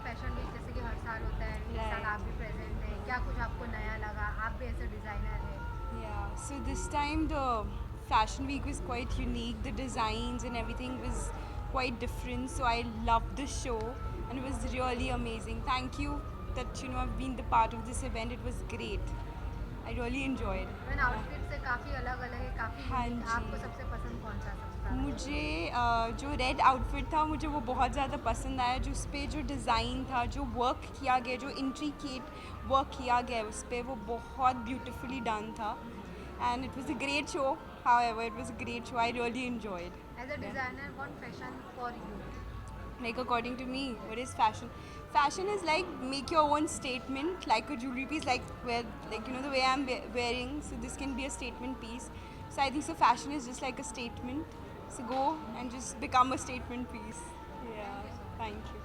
Fashion week जैसे कि हर साल होता है, इस साल Right. आप भी प्रेजेंट हैं, क्या कुछ आपको नया लगा? आप भी ऐसे डिज़ाइनर हैं। Yeah. So this time the fashion week was quite unique. The designs and everything was quite different. So I loved the show and it was really amazing. Thank you that I've been the part of this event. It was great. I really enjoyed. Even outfit से काफ़ी अलग अलग है, काफ़ी हाँ unique. जी। आपको सबसे पसंद कौन सा सबसे ज़्यादा? मुझे जो रेड आउटफिट था मुझे वो बहुत ज़्यादा पसंद आया, जो उस पर जो डिज़ाइन था, जो वर्क किया गया, जो इंट्रिकेट वर्क किया गया उस पर, वो बहुत ब्यूटिफुली डन था and it was a great show. However, it was a great show. I really enjoyed. As a Yeah. Designer what fashion for you? Like according to me, what is fashion? Fashion is like make your own statement, like a jewelry piece, like where, like the way I'm wearing. So this can be a statement piece. So I think so. Fashion is just like a statement. So go and just become a statement piece. Thank Yeah. You so Thank much. you.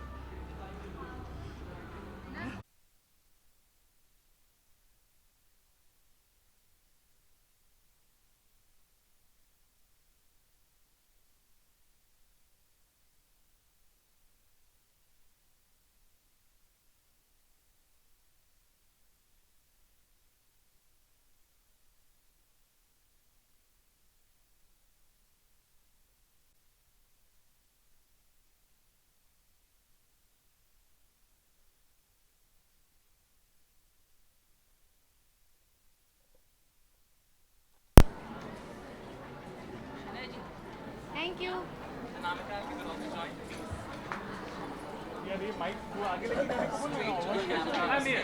Thank you. यार ये mic वो आगे लेके जाने को बोल रहे हैं आवाज कैसे आ नहीं है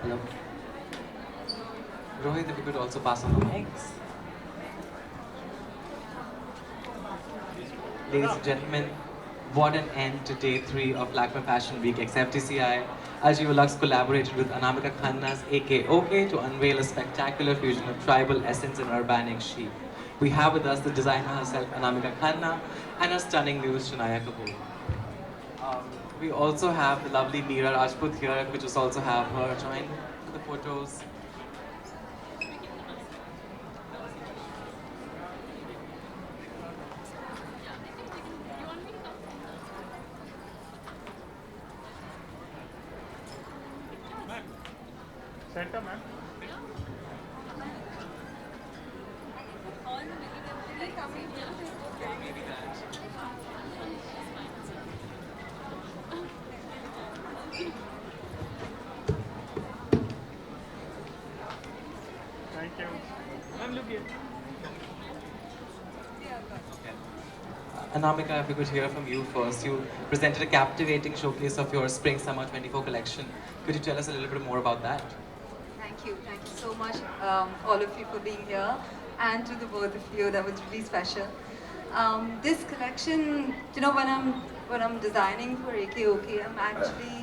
Hello. Rohit, if you could also pass on the mics. Ladies and gentlemen, what an end to day 3 of Lakme Fashion Week XFTCI. Ajiva Lux collaborated with Anamika Khanna's AKOK to unveil a spectacular fusion of tribal essence and urbanic chic. We have with us the designer herself, Anamika Khanna, and her stunning muse, Shania Kapoor. We also have the lovely Meera Rajput here. If we just also have her join for the photos. Centre ma'am thank you ma'am look here Anamika, if we could hear from you first. You presented a captivating showcase of your Spring Summer 24 collection. Could you tell us a little bit more about that? Thank you. Thank you so much, all of you, for being here, and to the both of you. That was really special. This collection, when I'm designing for AKOK, I'm actually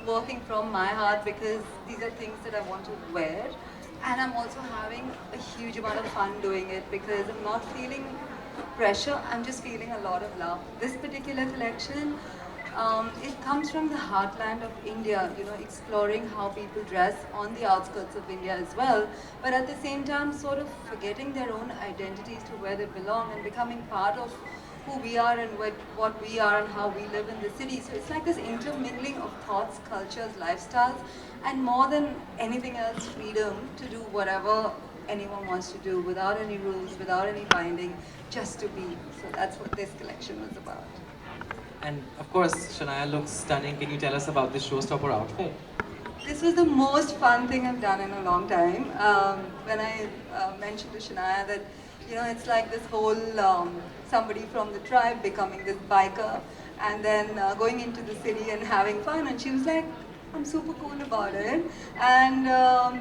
working from my heart because these are things that I want to wear, and I'm also having a huge amount of fun doing it because I'm not feeling pressure. I'm just feeling a lot of love. This particular collection, it comes from the heartland of India, exploring how people dress on the outskirts of India as well, but at the same time sort of forgetting their own identities to where they belong and becoming part of who we are and what we are and how we live in the city. So it's like this intermingling of thoughts, cultures, lifestyles, and more than anything else, freedom to do whatever anyone wants to do without any rules, without any binding, just to be. So that's what this collection was about. And of course, Shania looks stunning. Can you tell us about this showstopper outfit? This was the most fun thing I've done in a long time. When I mentioned to Shania that, it's like this whole somebody from the tribe becoming this biker and then going into the city and having fun. And she was like, I'm super cool about it. And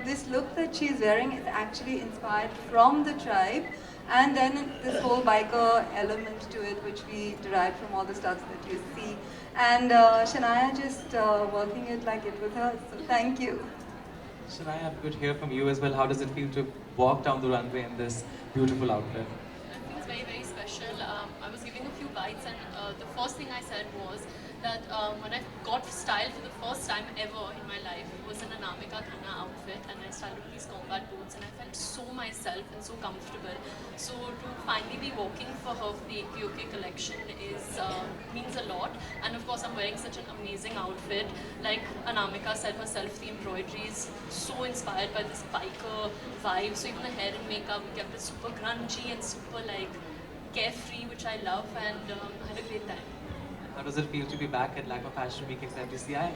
this look that she's wearing is actually inspired from the tribe. And then this whole biker element to it, which we derived from all the stuff that you see. And Shania just working it like it was hers. So thank you. Shania, if we could hear from you as well. How does it feel to walk down the runway in this beautiful outfit? It feels very, very special. I was giving a few bites, and the first thing I said was that when I got styled for the first time ever in my life, it was an Anamika Khanna outfit, and I styled with these combat boots, and I felt so myself and so comfortable. So to finally be working for her for the AKOK collection is means a lot. And of course, I'm wearing such an amazing outfit. Like Anamika said herself, the embroidery is so inspired by this biker vibe. So even the hair and makeup, we kept it super grungy and super like carefree, which I love, and I had a great time. How does it feel to be back at LACMA Fashion Week XFTCI?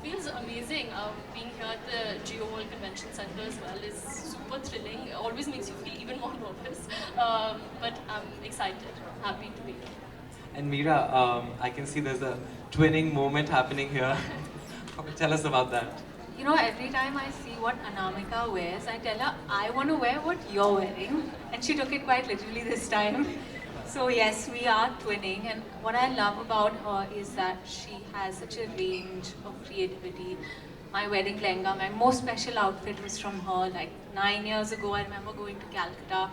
Feels amazing. Being here at the Geo Hall Convention Center as well is super thrilling. It always makes you feel even more nervous, but I'm excited, happy to be here. And Meera, I can see there's a twinning moment happening here. Tell us about that. You know, every time I see what Anamika wears, I tell her, I want to wear what you're wearing. And she took it quite literally this time. So yes, we are twinning. And what I love about her is that she has such a range of creativity. My wedding lehenga, my most special outfit was from her. Like 9 years ago, I remember going to Calcutta.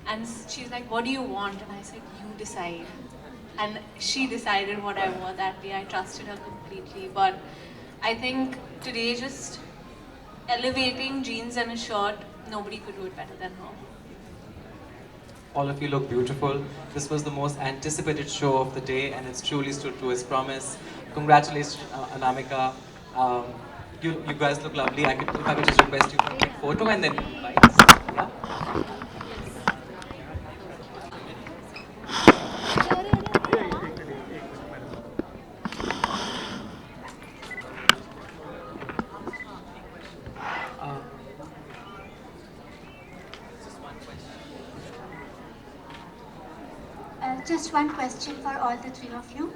And she's like, what do you want? And I said, you decide. And she decided what I wore that day. I trusted her completely. But I think today, just elevating jeans and a shirt, nobody could do it better than her. All of you look beautiful. This was the most anticipated show of the day, and it's truly stood to its promise. Congratulations, Anamika. You guys look lovely. If I could just request you for a quick photo and then bites. Yeah? Just one question for all the three of you.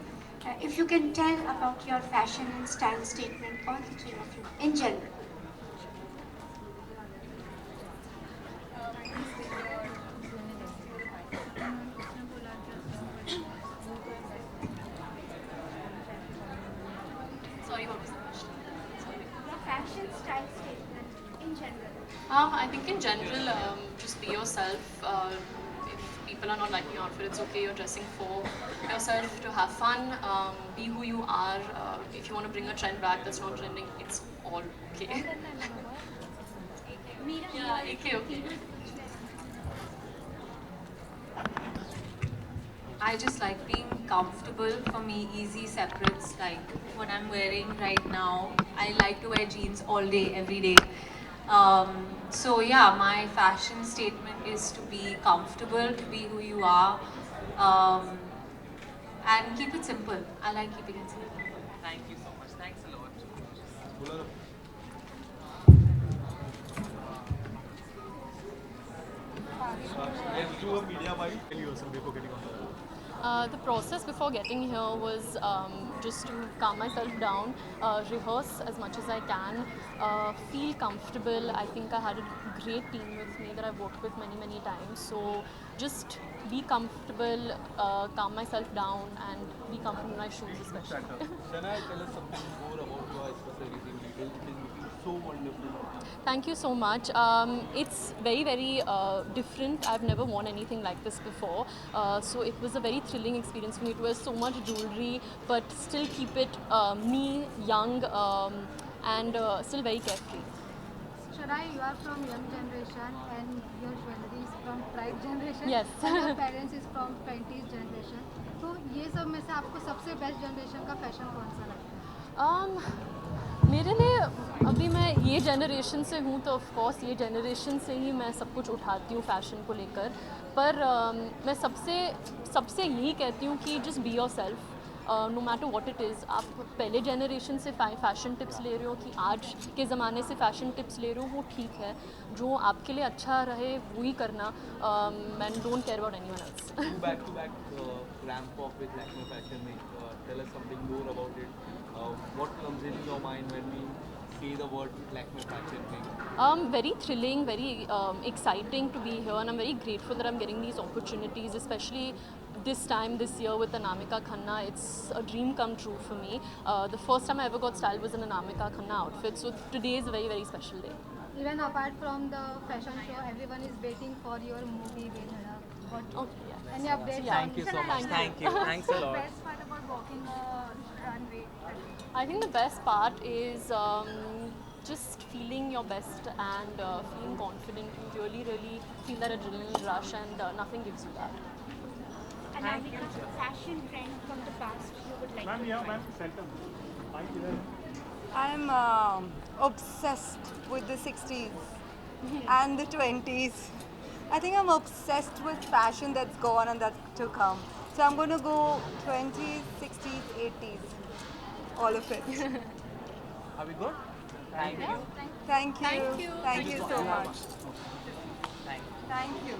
If you can tell about your fashion and style statement, all the three of you, in general. Sorry, what was the question? Your fashion style statement, in general. I think in general, just be yourself. If people are not liking your outfit, it's okay. You're dressing for yourself to have fun. Be who you are. If you want to bring a trend back that's not trending, it's all okay. Yeah, okay, okay. I just like being comfortable. For me, easy separates, like what I'm wearing right now. I like to wear jeans all day, every day. So yeah, my fashion statement is to be comfortable, to be who you are, and keep it simple. I like keeping it simple. Thank you so much. Thanks a lot. Let's do a media bite. Tell yourself before getting on the road. The process before getting here was just to calm myself down, rehearse as much as I can, feel comfortable. I think I had a great team with me that I've worked with many times. So just be comfortable, calm myself down, and be comfortable in my shoes especially. Shana, tell us something more about your accessories in detail. It is looking so wonderful. Thank you so much. It's very different. I've never worn anything like this before. So it was a very thrilling experience for me to wear so much jewelry, but still keep it me, young, and still very carefree. Sharai, you are from young generation and your jewelry is from pride generation. Yes. And your parents is from 20th generation. तो ये सब में से आपको सबसे best generation का fashion कौन सा लगता है? मेरे लिए अभी मैं ये जनरेशन से हूँ, तो ऑफ कोर्स ये जनरेशन से ही मैं सब कुछ उठाती हूँ फैशन को लेकर, पर मैं सबसे यही कहती हूँ कि just be yourself, no matter what it is. आप पहले जनरेशन से फैशन टिप्स ले रहे हो कि आज के ज़माने से फैशन टिप्स ले रहे हो, वो ठीक है. जो आपके लिए अच्छा रहे वही करना, and don't care about anyone else. Back to back ramp up with Lakme Fashion Week. Tell us something more about it. What comes in your mind when we say the word Lakme Fashion Week? Very thrilling, very exciting to be here, and I'm very grateful that I'm getting these opportunities, especially this time this year with Anamika Khanna. It's a dream come true for me. The first time I ever got styled was in an Anamika Khanna outfit, so today is a very special day. Even apart from the fashion show, everyone is waiting for your movie, Vedhada. What? Okay, yeah. Any updates? Thank you so much. Thank you. Thanks a lot. Best part about walking the runway. I think the best part is just feeling your best and feeling confident. You really, really feel that adrenaline rush, and nothing gives you that. Anamika, fashion trend from the past you would like to try. I'm obsessed with the 60s and the 20s. I think I'm obsessed with fashion that's gone and that's to come. So I'm going to go 20s, 60s, 80s. All of it. Are we good? Thank you. Thank you. Thank you. Thank you so much. Thank you. Thank you.